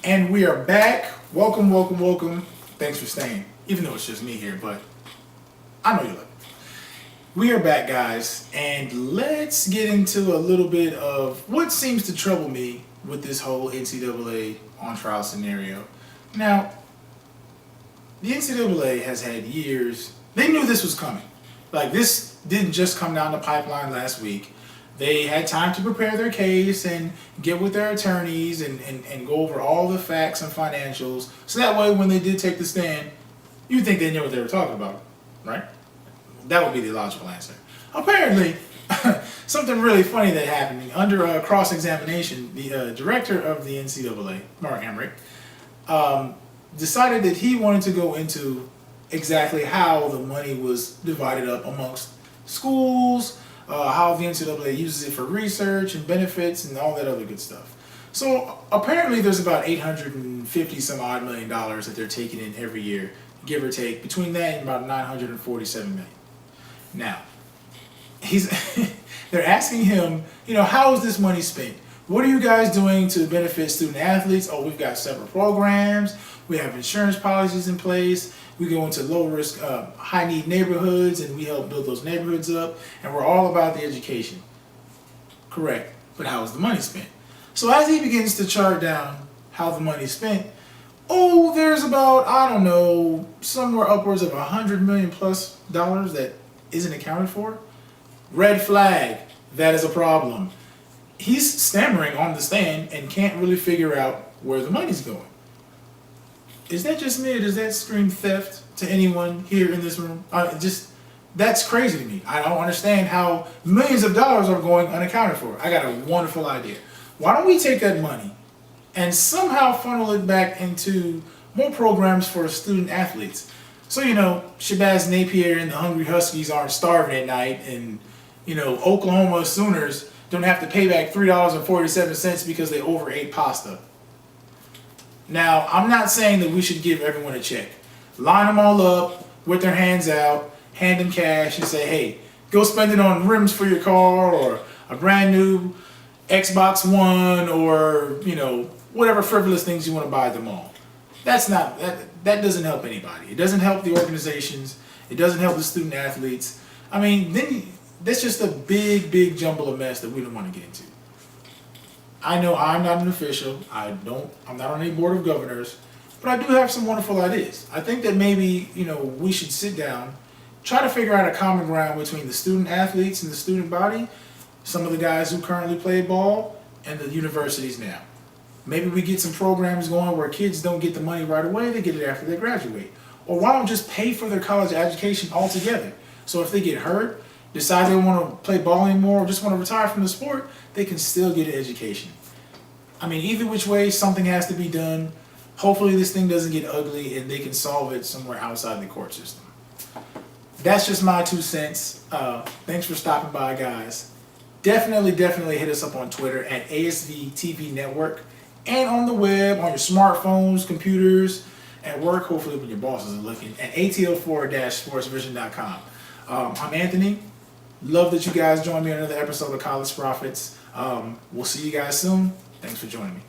And we are back. Welcome, welcome, welcome. Thanks for staying. Even though it's just me here, but I know you love it. We are back, guys, and let's get into a little bit of what seems to trouble me with this whole NCAA on trial scenario. Now, the NCAA has had years, they knew this was coming. Like, this didn't just come down the pipeline last week. They had time to prepare their case and get with their attorneys and go over all the facts and financials. So that way, when they did take the stand, you'd think they knew what they were talking about, right? That would be the logical answer. Apparently, something really funny that happened under a cross-examination, the director of the NCAA, Mark Emmert, decided that he wanted to go into exactly how the money was divided up amongst schools, how the NCAA uses it for research and benefits and all that other good stuff. So apparently there's about $850 some odd million that they're taking in every year, give or take, between that and about 947 million. Now, they're asking him, how is this money spent? What are you guys doing to benefit student athletes? Oh, we've got separate programs. We have insurance policies in place. We go into low-risk, high-need neighborhoods, and we help build those neighborhoods up. And we're all about the education. Correct. But how is the money spent? So as he begins to chart down how the money's spent, there's about, I don't know, somewhere upwards of $100 million plus that isn't accounted for. Red flag. That is a problem. He's stammering on the stand and can't really figure out where the money's going. Is that just me, or does that scream theft to anyone here in this room? That's crazy to me. I don't understand how millions of dollars are going unaccounted for. I got a wonderful idea. Why don't we take that money and somehow funnel it back into more programs for student athletes? So, Shabazz Napier and the Hungry Huskies aren't starving at night, and, Oklahoma Sooners don't have to pay back $3.47 because they overate pasta. Now, I'm not saying that we should give everyone a check. Line them all up with their hands out, hand them cash, and say, hey, go spend it on rims for your car or a brand new Xbox One or, whatever frivolous things you want to buy them all. That doesn't help anybody. It doesn't help the organizations. It doesn't help the student athletes. I mean, then that's just a big, big jumble of mess that we don't want to get into. I know I'm not an official. I'm not on any board of governors, but I do have some wonderful ideas. I think that maybe, we should sit down, try to figure out a common ground between the student athletes and the student body, some of the guys who currently play ball, and the universities now. Maybe we get some programs going where kids don't get the money right away, they get it after they graduate. Or why don't just pay for their college education altogether? So if they get hurt, decide they don't want to play ball anymore, or just want to retire from the sport, they can still get an education. I mean, either which way, something has to be done. Hopefully this thing doesn't get ugly and they can solve it somewhere outside the court system. That's just my 2 cents. Thanks for stopping by, guys. Definitely hit us up on Twitter at ASV TV Network and on the web, on your smartphones, computers, at work, hopefully when your bosses are looking, at atl4-sportsvision.com. I'm Anthony. Love that you guys joined me on another episode of College Profits. We'll see you guys soon. Thanks for joining me.